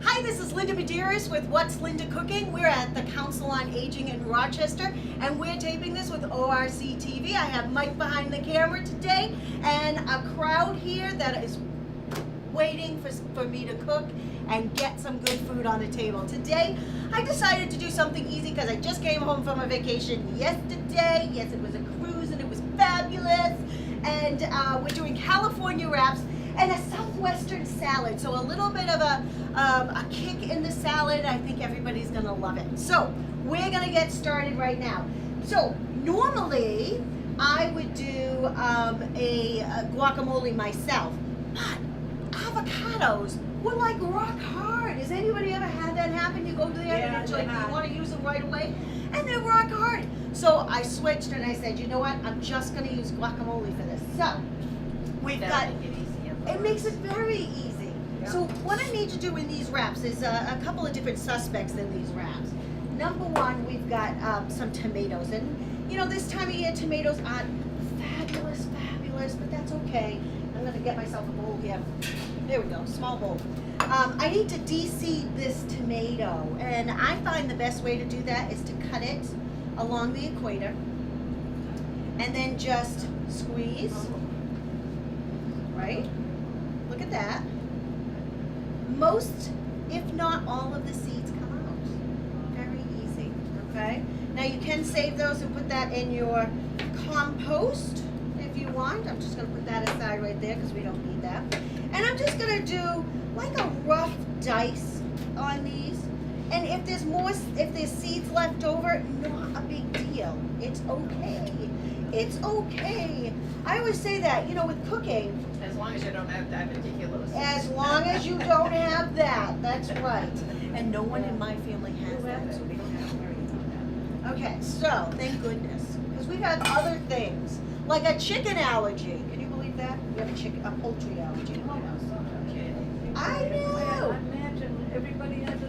Hi, this is Linda Medeiros with What's Linda Cooking. We're at the Council on Aging in Rochester, and we're taping this with ORC TV. I have Mike behind the camera today, and a crowd here that is waiting for me to cook and get some good food on the table. Today, I decided to do something easy because I just came home from a vacation yesterday. Yes, it was a cruise and it was fabulous. And we're doing California wraps and a Southwestern salad. So a little bit of a kick in the salad. I think everybody's gonna love it. So we're gonna get started right now. So normally I would do a guacamole myself, but avocados were like rock hard. Has anybody ever had that happen? You go there and it's like you want to use them right away, and they're rock hard. So I switched and I said, you know what? I'm just going to use guacamole for this. So we've got. It makes it very easy. Yeah. So what I need to do in these wraps is a couple of different suspects in these wraps. Number one, we've got some tomatoes, and you know this time of year tomatoes aren't fabulous, but that's okay. I'm going to get myself a bowl here. There we go, small bowl. I need to de-seed this tomato, and I find the best way to do that is to cut it along the equator and then just squeeze, right? Look at that. Most, if not all of the seeds come out. Very easy, okay? Now you can save those and put that in your compost if you want. I'm just gonna put that aside right there because we don't need that. And I'm just gonna do like a rough dice on these. And if there's seeds left over, not a big deal. It's okay. It's okay. I always say that, you know, with cooking. As long as you don't have diverticulosis. As long as you don't have that, that's right. And no one in my family has that, so we don't have to worry about that. Okay, so thank goodness, because we have other things like a chicken allergy. Can you believe that? We have a poultry allergy. I know. I imagine everybody has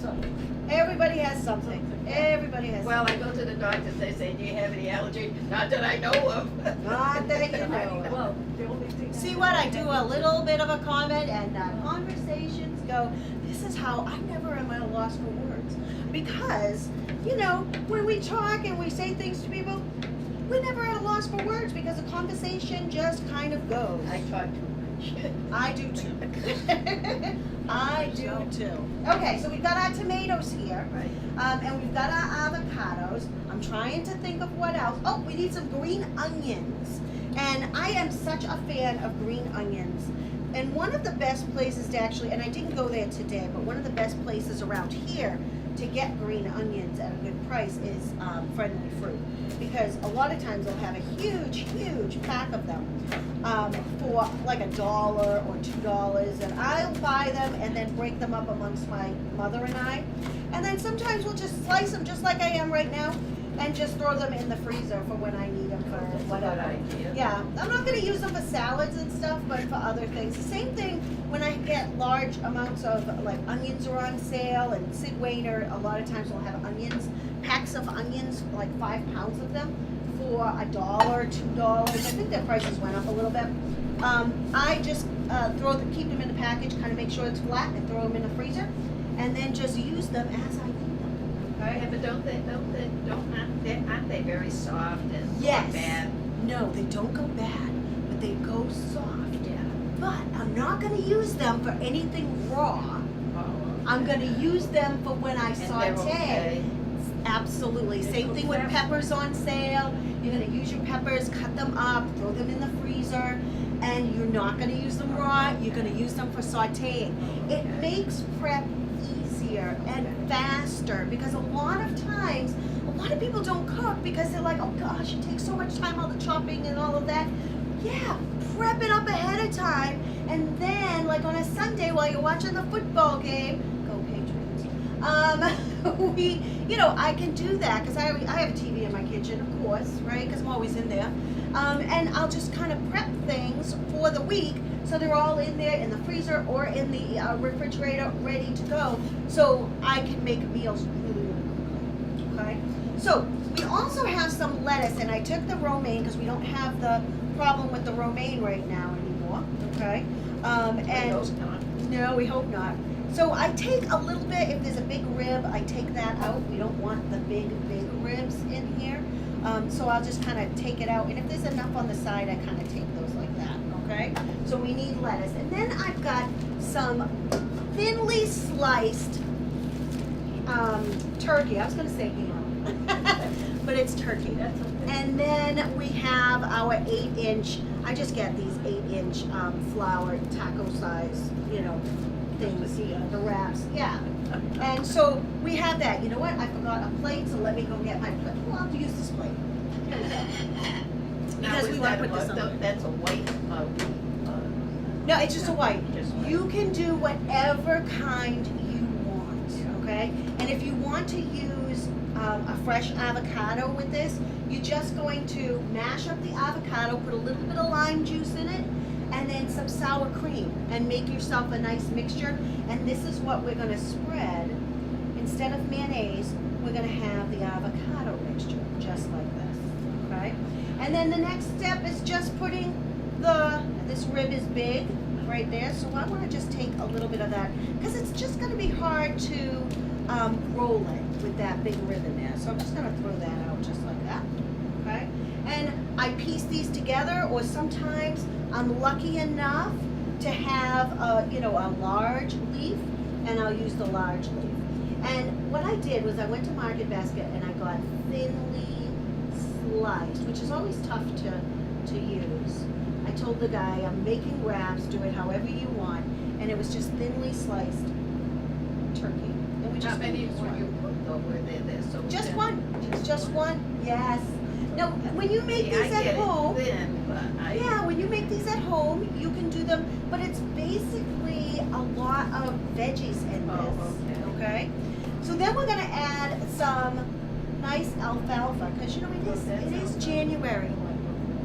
something. Everybody has something. Everybody has Well, I something. go to the doctors, they say, do you have any allergy? Not that I know of. Not that you know. Well, the only thing. See what? I do a little bit of a comment and conversations go, this is how I never am at a loss for words. Because, you know, when we talk and we say things to people, we're never at a loss for words because the conversation just kind of goes. I talk too much. I do too. I do too. Okay, so we've got our tomatoes here. Right. And we've got our avocados. I'm trying to think of what else. Oh, we need some green onions. And I am such a fan of green onions. And one of the best places to actually, and I didn't go there today, but one of the best places around here to get green onions at a good price is Friendly Fruit. Because a lot of times they'll have a huge pack of them for like $1 or $2. And I'll buy them and then break them up amongst my mother and I. And then sometimes we'll just slice them just like I am right now and just throw them in the freezer for when I need them for whatever. Idea. Yeah, I'm not going to use them for salads and stuff, but for other things. The same thing when I get large amounts of, like, onions are on sale, and Sid Wainer, a lot of times will have onions, packs of onions, like 5 pounds of them, for $1, $2. I think their prices went up a little bit. I just keep them in the package, kind of make sure it's flat, and throw them in the freezer, and then just use them as I need them. Okay? Yeah, but aren't they very soft and Yes. bad? No, they don't go bad, but they go soft. Yeah. But I'm not going to use them for anything raw. Oh, I'm going to use them for when I and they're saute. okay. Absolutely. Same thing with peppers on sale. You're going to use your peppers, cut them up, throw them in the freezer, and you're not going to use them raw. You're going to use them for sauteing. It makes prep easier and faster because a lot of times, a lot of people don't cook because they're like, oh gosh, it takes so much time, all the chopping and all of that. Yeah, prep it up ahead of time, and then like on a Sunday while you're watching the football game, go Patriots. I can do that because I have a TV in my kitchen, of course, right? Because I'm always in there, and I'll just kind of prep things for the week so they're all in there in the freezer or in the refrigerator, ready to go, so I can make meals really quickly. Okay. So we also have some lettuce, and I took the romaine because we don't have the problem with the romaine right now anymore. Okay. I hope not. No, we hope not. So I take a little bit, if there's a big rib, I take that out. We don't want the big ribs in here. So I'll just kind of take it out. And if there's enough on the side, I kind of take those like that, okay? So we need lettuce. And then I've got some thinly sliced turkey. I was going to say ham, but it's turkey. That's okay. And then we have our 8-inch, I just get these 8-inch flour taco size, things, the wraps, yeah. And so we have that. You know what? I forgot a plate, so let me go get my plate. Well, I'll use this plate. Here we go. Because we want to put this on. That's a white, No, it's just a white. Just white. You can do whatever kind you want, okay? And if you want to use a fresh avocado with this, you're just going to mash up the avocado, put a little bit of lime juice in it, and then some sour cream, and make yourself a nice mixture. And this is what we're gonna spread. Instead of mayonnaise, we're gonna have the avocado mixture, just like this, okay? And then the next step is just putting this rib is big right there, so I wanna just take a little bit of that, because it's just gonna be hard to roll it with that big rib in there. So I'm just gonna throw that out just like that, okay? And I piece these together, or sometimes I'm lucky enough to have a large leaf, and I'll use the large leaf. And what I did was I went to Market Basket and I got thinly sliced, which is always tough to use. I told the guy, I'm making wraps, do it however you want, and it was just thinly sliced turkey. And we how just many use will one. you put though, where they're so Just thin? one, just one, yes. Now, when you make See, these I at get home, it thin, but yeah, when you make these at home, you can do them, but it's basically a lot of veggies in this, Oh, okay? So then we're gonna add some nice alfalfa, because it is January,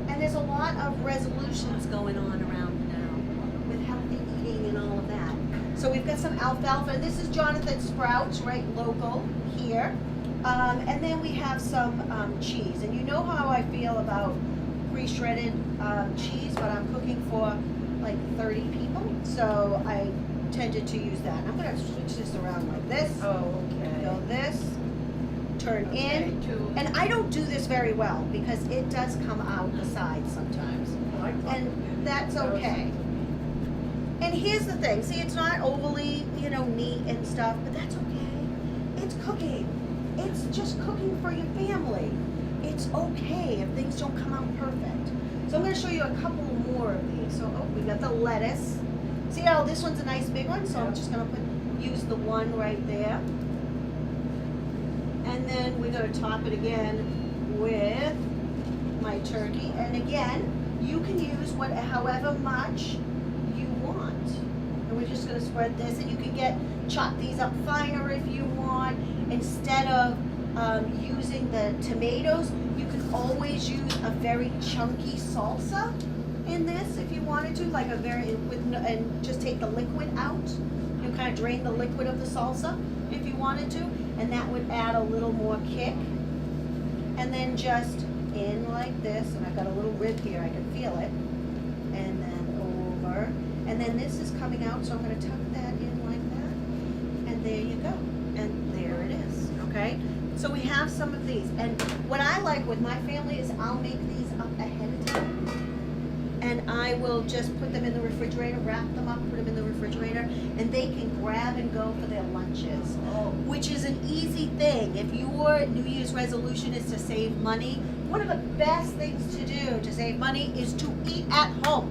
and there's a lot of resolutions going on around now with healthy eating and all of that. So we've got some alfalfa, and this is Jonathan Sprouts, right, local here. And then we have some cheese, and you know how I feel about pre-shredded cheese, but I'm cooking for like 30 people, so I tended to use that. I'm gonna switch this around like this. Oh, okay. Go this, turn in, Two. and I don't do this very well because it does come out the sides sometimes, and that's okay. And here's the thing, see, it's not overly, neat and stuff, but that's okay. It's cooking. It's just cooking for your family. It's okay if things don't come out perfect. So I'm going to show you a couple more of these. So, we got the lettuce. See how this one's a nice big one? So I'm just going to use the one right there. And then we're going to top it again with my turkey. And again, you can use however much you want. And we're just going to spread this, and you can chop these up finer if you want. Instead of using the tomatoes, you can always use a very chunky salsa in this if you wanted to, like and just take the liquid out. You kind of drain the liquid of the salsa if you wanted to, and that would add a little more kick. And then just in like this, and I've got a little rib here, I can feel it, and then over, and then this is coming out, so I'm going to tuck that in like that, and there you go. And there it is, okay? So we have some of these, and what I like with my family is I'll make these up ahead of time, and I will just put them in the refrigerator, wrap them up, put them in the refrigerator, and they can grab and go for their lunches, which is an easy thing. If your New Year's resolution is to save money, one of the best things to do to save money is to eat at home.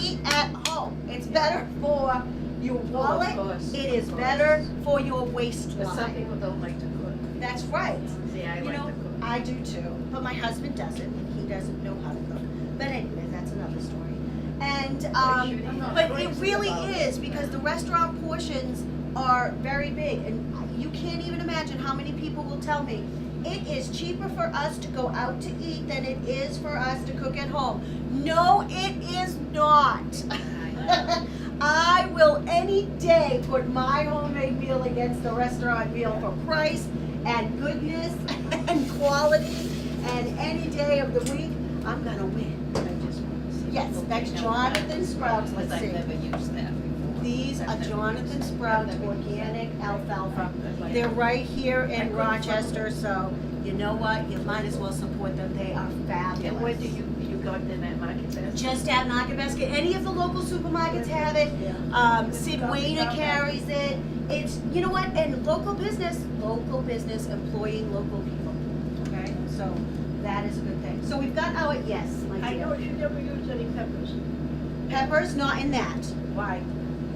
Eat at home. It's better for your wallet, it is better for your waistline. But some people don't like to cook. That's right. See, I like to cook. I do too, but my husband doesn't, and he doesn't know how to cook. But anyway, that's another story. And but it really is, because the restaurant portions are very big, and you can't even imagine how many people will tell me it is cheaper for us to go out to eat than it is for us to cook at home. No, it is not. I will any day put my homemade meal against the restaurant meal for price and goodness and quality, and any day of the week, I'm gonna win. I just want to see. Yes, that's Jonathan Sprouts. Let's Because see. I've never used that before. These are Jonathan Sprout's organic alfalfa. They're right here in Rochester, so you know what? You might as well support them. They are fabulous. And where do you got them at Market Basket? Just at Market Basket. Any of the local supermarkets have it. Sid Wainer carries it. It's, you know what? And local business employing local people. Okay, so that is a good thing. So we've got our, yes, my I dear. know you never use any peppers. Peppers, not in that. Why?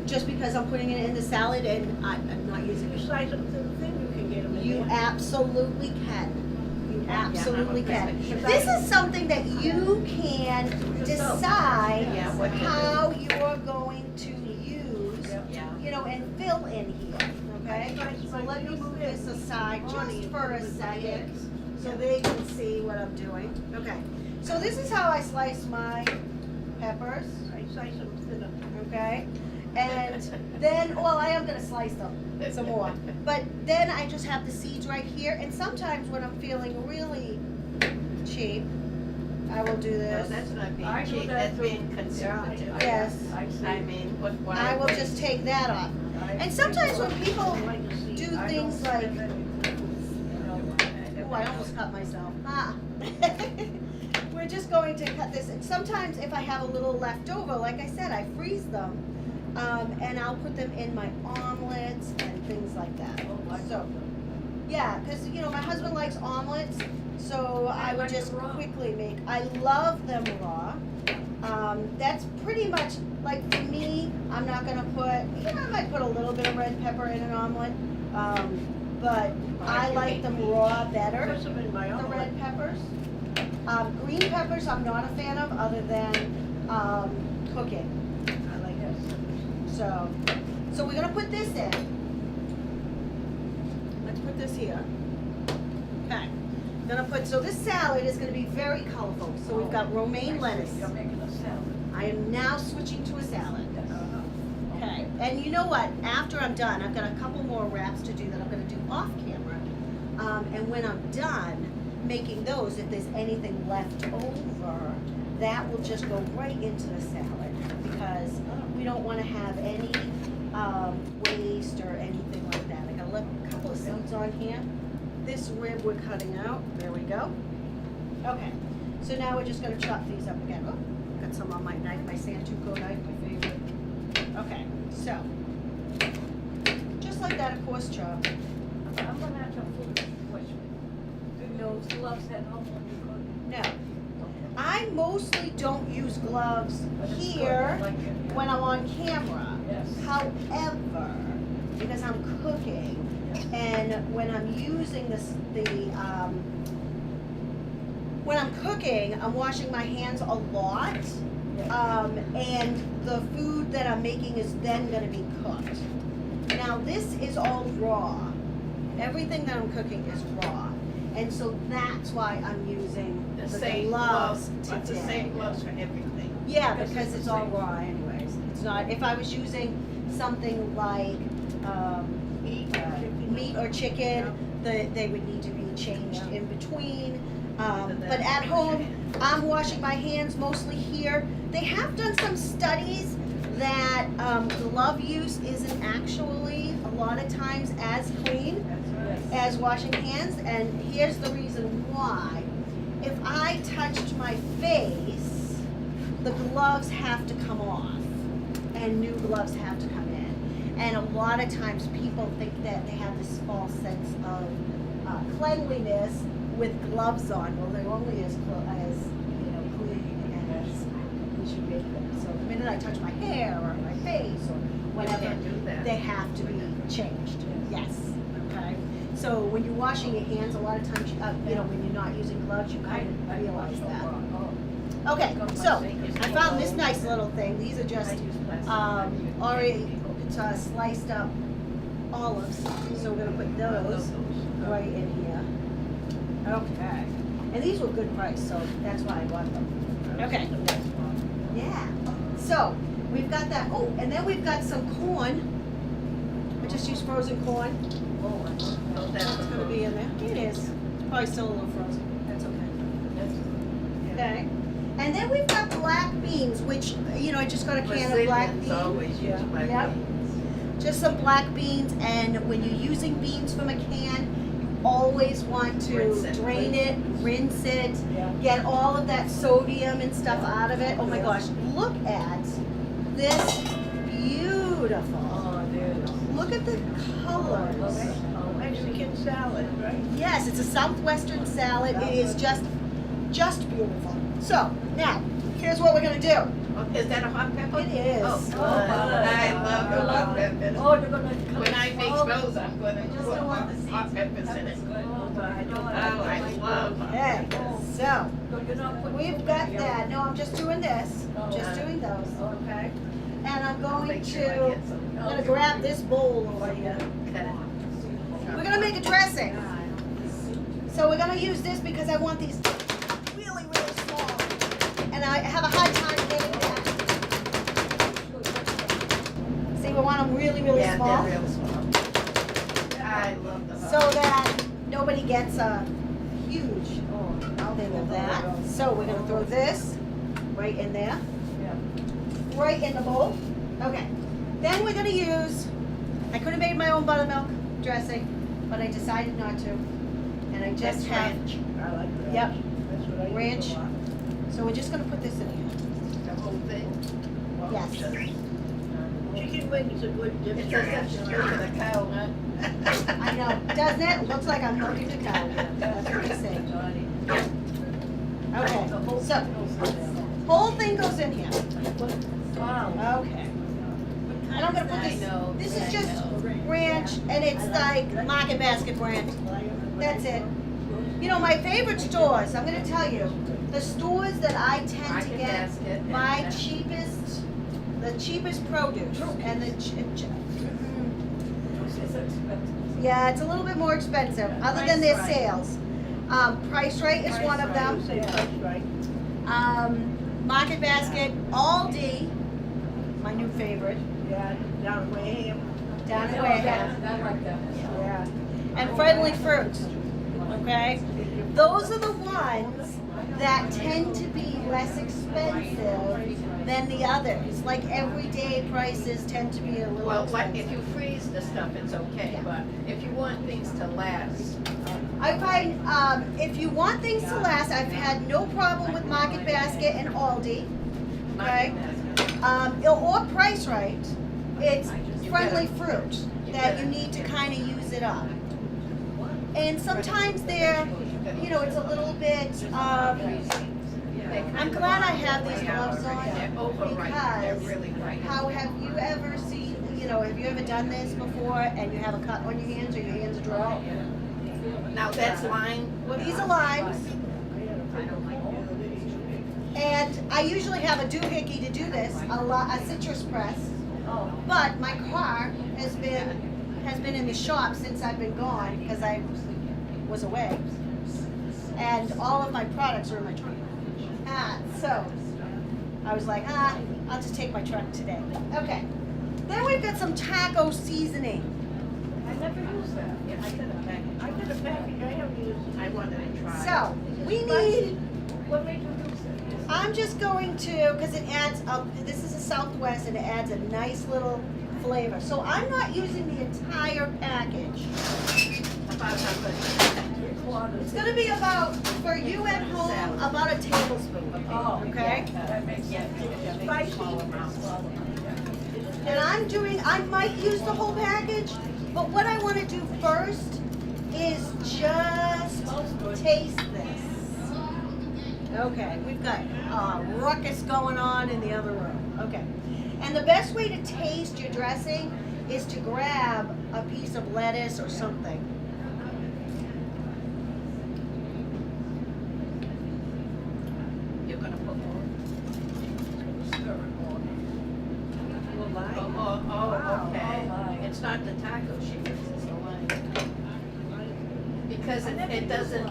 Just because I'm putting it in the salad and I'm not using You it. slice them thin, you can get them in You there. absolutely can. You absolutely can. Yeah, This is something that you can decide Yeah, what you how you're going to use, Yeah. you know, and fill in here, okay? So let me move this aside just for a second so they can see what I'm doing. Okay, so this is how I slice my peppers, I slice them thinner. okay? And then, well, I am gonna slice them some more. But then I just have the seeds right here, and sometimes when I'm feeling really cheap, I will do No, this. that's not I being do cheap, that that's too. being conservative. Yes. I see. I mean, why? I will just take that off. And sometimes when people like to see- do I things don't like, spend any food, oh, I almost cut myself. Ah. We're just going to cut this, and sometimes if I have a little left over, like I said, I freeze them, and I'll put them in my omelets and things like that. So, yeah, because, you know, my husband likes omelets, so I would just quickly make, I love them raw. That's pretty much, like for me, I'm not gonna put, you know, I might put a little bit of red pepper in an omelet, but I like them raw better, Put some in my the omelet. red peppers. Green peppers I'm not a fan of, other than, cooking. I like that. So we're gonna put this in. Let's put this here. Okay. Gonna put, so this salad is gonna be very colorful. So we've got romaine lettuce. You're making a salad. I am now switching to a salad. Uh-huh. Okay. And you know what? After I'm done, I've got a couple more wraps to do that I'm gonna do off camera. And when I'm done making those, if there's anything left over, that will just go right into the salad, because we don't wanna have any, waste or anything like that. I got a couple of seeds on here. This rib we're cutting out, there we go. Okay, so now we're just gonna chop these up again. Oh, got some on my knife, my Santuco knife, my favorite. Okay, so, just like that, of course, chop. I'm gonna have to food question. Do those gloves at home when you cook? No, I mostly don't use gloves But it's good, here I like it, yeah. when I'm on camera. Yes. However, because I'm cooking, Yes. and when I'm using when I'm cooking, I'm washing my hands a lot, Yeah. and the food that I'm making is then gonna be cooked. Now, this is all raw. Everything that I'm cooking is raw, and so that's why I'm using The the same gloves gloves, today. but the same gloves for everything. Yeah, Because because it's it's the all same. raw anyways. It's not, if I was using something like, meat or chicken, they would need to be changed in between. But at home, I'm washing my hands mostly here. They have done some studies that, glove use isn't actually a lot of times as clean as washing hands, and here's the reason why. If I touched my face, the gloves have to come off, and new gloves have to come in. And a lot of times people think that they have this false sense of cleanliness with gloves on. Well, they're only as clean as we should make them. So the minute I touch my hair or my face or whatever, can't do that. they have to be changed. Yes. Okay. So when you're washing your hands, a lot of times, when you're not using gloves, you kind of realize that. Okay, so I found this nice little thing. These are just already it's sliced up olives. So we're gonna put those right in here. Okay, and these were good price, so that's why I bought them. Okay. Yeah. So we've got that. Oh, and then we've got some corn. I just used frozen corn. Oh, that's It's gonna be in there. It is. Probably still a little frozen. That's okay. Okay. And then we've got black beans, which, I just got a can of black Brazilians beans. always use black Yep. beans. Just some black beans, and when you're using beans from a can, you always want to Rinse it. drain it, rinse it, Yeah. get all of that sodium and stuff out of it. Oh my gosh, look at this beautiful. Oh, there it is. Look at the colors. Mexican salad, right? Yes, it's a Southwestern salad. It is just beautiful. So, now, here's what we're gonna do. Oh, is that a hot pepper? It is. Oh, good. Oh, I love the hot peppers. Oh, you're gonna come. When I make those, I'm gonna Just put don't want the seeds. hot peppers in it. Oh, but I don't. Oh, I love hot Okay, so So you're not putting. we've got that. No, I'm just doing this. Just doing those, okay? And I'm going Make sure I to, get some. I'm gonna grab this bowl over here. Okay. We're gonna make a dressing. So we're gonna use this because I want these really, really small. And I have a hard time getting that. See, we want them really, really Yeah, small. they're real small. I love the So hot. that nobody gets a huge thing of that. So we're gonna throw this right in there, right in the bowl. Okay. Then we're gonna use, I could have made my own buttermilk dressing, but I decided not to. And I just That's have, ranch. I like ranch. Yep. That's what I use Ranch. a lot. so we're just gonna put this in here. The whole thing. Yes. Chicken wings are good dip. It doesn't milk of the cow, huh? I know, doesn't it? Looks like I'm milking the cow. That's what they say. Okay, so, whole thing goes in here. Wow. Okay. And I'm gonna put I know, this is I just know. ranch, and it's like Market Basket brand. That's it. You know, my favorite stores, I'm gonna tell you, the stores that I tend to Market get Basket my and- cheapest, the cheapest produce, and the, yeah, it's a little bit more expensive, other than their Price Right. sales. Price Right is one of them. Say price right. Market Basket, Aldi, my new favorite, Yeah, down Wareham. down in Wareham, I like that. yeah, and Friendly Fruits, okay? Those are the ones that tend to be less expensive than the others. Like everyday prices tend to be a little Well, like, if expensive. you freeze the stuff, it's okay, Yeah. but if you want things to last, I find, if you want things to last, I've had no problem with Market Basket and Aldi, okay? Or Price Right, it's Friendly Fruit that you need to kind of use it up. And sometimes they're, it's a little bit, I'm glad I have these gloves on they're overripe, they're because really ripe. how have you ever seen, have you ever done this before and you have a cut on your hands or your hands are dry? Now, that's lime. These are limes. And I usually have a doohickey to do this, a citrus press. But my car has been in the shop since I've been gone because I was away. And all of my products are in my trunk. So I was like, I'll just take my truck today. Okay. Then we've got some taco seasoning. I never used that. I did a package. I did a package, I haven't used it. I wanted to try. So we need, What made you use it? I'm just going to, because it adds up, this is a Southwest and it adds a nice little flavor. So I'm not using the entire package. About how much? It's gonna be about, for you at home, about a tablespoon. Oh, Okay. That makes sense. Spicy. Small amounts. And I might use the whole package, but what I wanna do first is just taste this. Okay, we've got ruckus going on in the other room. Okay. And the best way to taste your dressing is to grab a piece of lettuce or something. You're gonna put more? Stir it more. Oh, okay. It's not the taco shavings, it's the lime. Because it doesn't,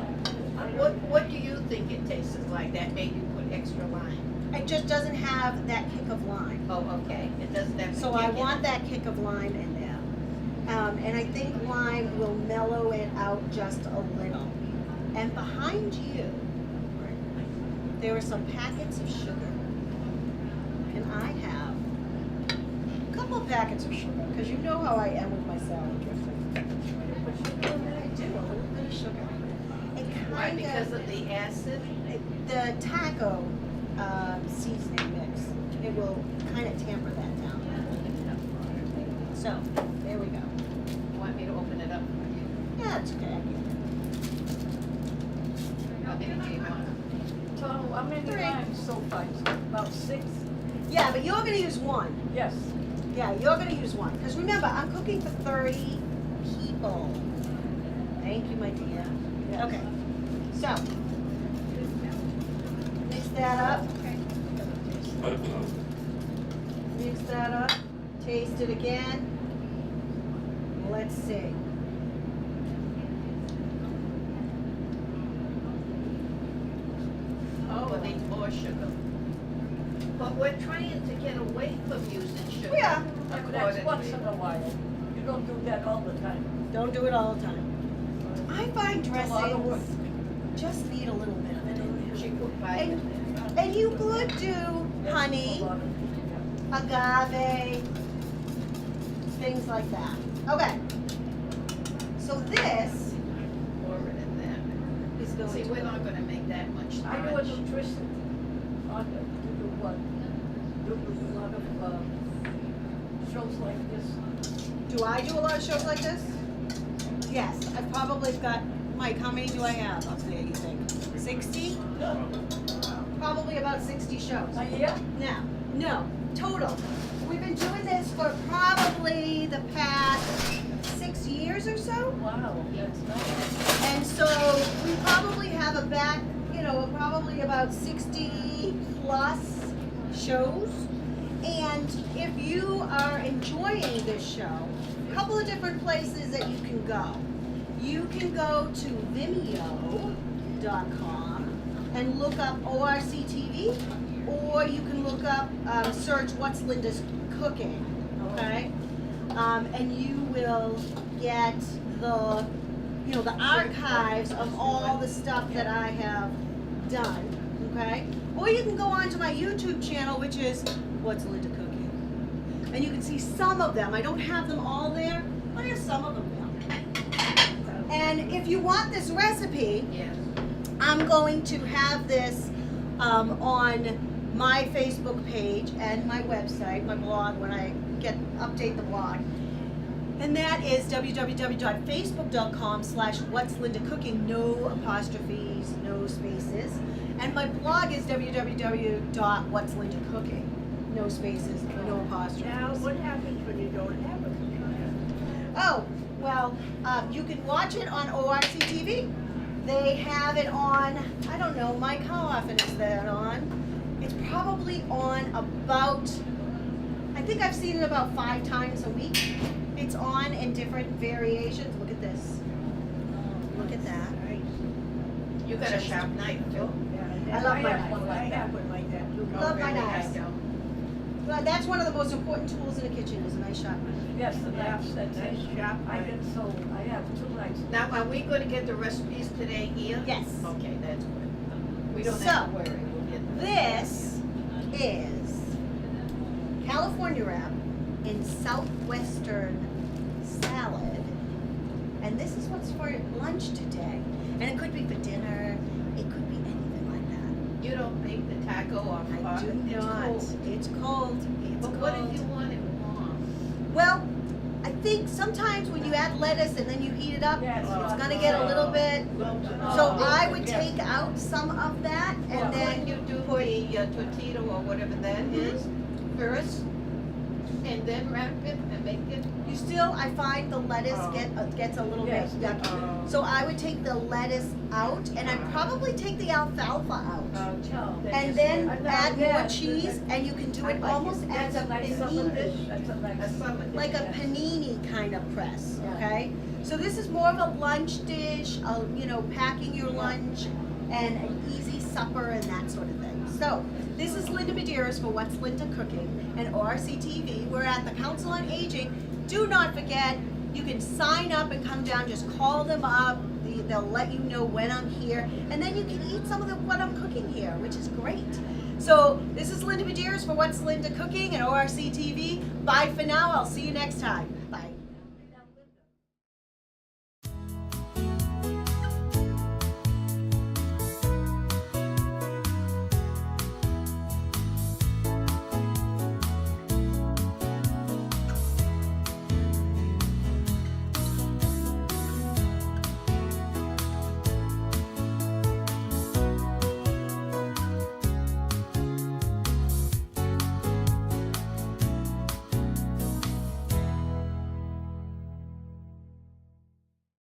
what do you think it tastes like that made you put extra lime? It just doesn't have that kick of lime. Oh, okay, it doesn't have. So I want that kick of lime in there. And I think lime will mellow it out just a little. And behind you there are some packets of sugar. And I have a couple of packets of sugar, because you know how I am with my salad dressing. I do, a little bit of sugar. It Why, kind because of the acid? the taco seasoning mix, it will kind of tamper that down. So, there we go. You want me to open it up for you? Yeah, it's okay. How many do you want? So how many 3. lines so far? About 6? Yeah, but you're gonna use one. Yes. Yeah, you're gonna use one. Because remember, I'm cooking for 30 people. Thank you, my dear. Yes. Okay, so, mix that up. Mix that up. Taste it again. Let's see. Oh, it needs more sugar. But we're trying to get away from using sugar. Yeah. That's once in a while. You don't do that all the time. Don't do it all the time. I find It's a lot of work. dressings just need a little bit of it in She there. put vitamin in it. And you could do honey, A lot of- agave, things like that. Okay. So this Pour it in there. is going See, to we're go. not gonna make that much I know a starch. nutrition on the, to do what? Do a lot of, shows like this. Do I do a lot of shows like this? Yes, I've probably got, Mike, how many do I have up there, you think? 60? Probably about 60 shows. Yeah? No, total. We've been doing this for probably the past 6 years or so. Wow, that's nice. And so we probably have probably about 60 plus shows. And if you are enjoying this show, a couple of different places that you can go. You can go to Vimeo.com and look up ORCTV, or you can look up, search What's Linda's Cooking, okay? And you will get the archives of all the stuff that I have done, okay? Or you can go onto my YouTube channel, which is What's Linda Cooking. And you can see some of them. I don't have them all there, but I have some of them there. And if you want this recipe, Yes. I'm going to have this on my Facebook page and my website, my blog, when I update the blog. And that is www.facebook.com/whatslindacooking, no apostrophes, no spaces. And my blog is www.whatslindacooking, no spaces, no apostrophes. Now, what happens when you don't have a computer? Oh, well, you can watch it on ORCTV. They have it on, I don't know, Mike, how often is that on? It's probably on about, I think I've seen it about 5 times a week. It's on in different variations. Look at this. Look at that. You got a sharp knife too. I love my have one knife. like that. one like that too. Love my really? knives. I don't. Well, that's one of the most important tools in the kitchen, is a nice sharp knife. Yes, the knives, that's it. Nice sharp I knife. get so, I have 2 knives. Now, are we gonna get the recipes today here? Yes. Okay, that's good. We don't So, have to worry, we'll get them. This is California wrap in Southwestern salad. And this is what's for lunch today. And it could be for dinner. It could be anything like that. You don't make the taco off I hot? do It's not. cold. It's cold. It's But what cold. if you want it warm? Well, I think sometimes when you add lettuce and then you heat it up, Yes, it's gonna get a little bit. So I would yes. take out some of that Well, and then when you do the tortilla or whatever that is first, and then wrap it and make it. you still, I find the lettuce Oh. gets a little Yes, bit yucky. Oh. So I would take the lettuce out and I'd probably take the alfalfa out. No. And then I know, add yeah, more cheese and you can do I it like almost it. as a That's a nice summer dish, panini. that's a A nice. summer dish. Like a Yes. panini kind of press, Yeah. okay? So this is more of a lunch dish, packing your lunch and an easy supper and that sort of thing. So this is Linda Medeiros for What's Linda Cooking and ORCTV. We're at the Council on Aging. Do not forget, you can sign up and come down, just call them up. they'll let you know when I'm here, and then you can eat some of what I'm cooking here, which is great. So this is Linda Maderas for What's Linda Cooking and ORC TV. Bye for now. I'll see you next time.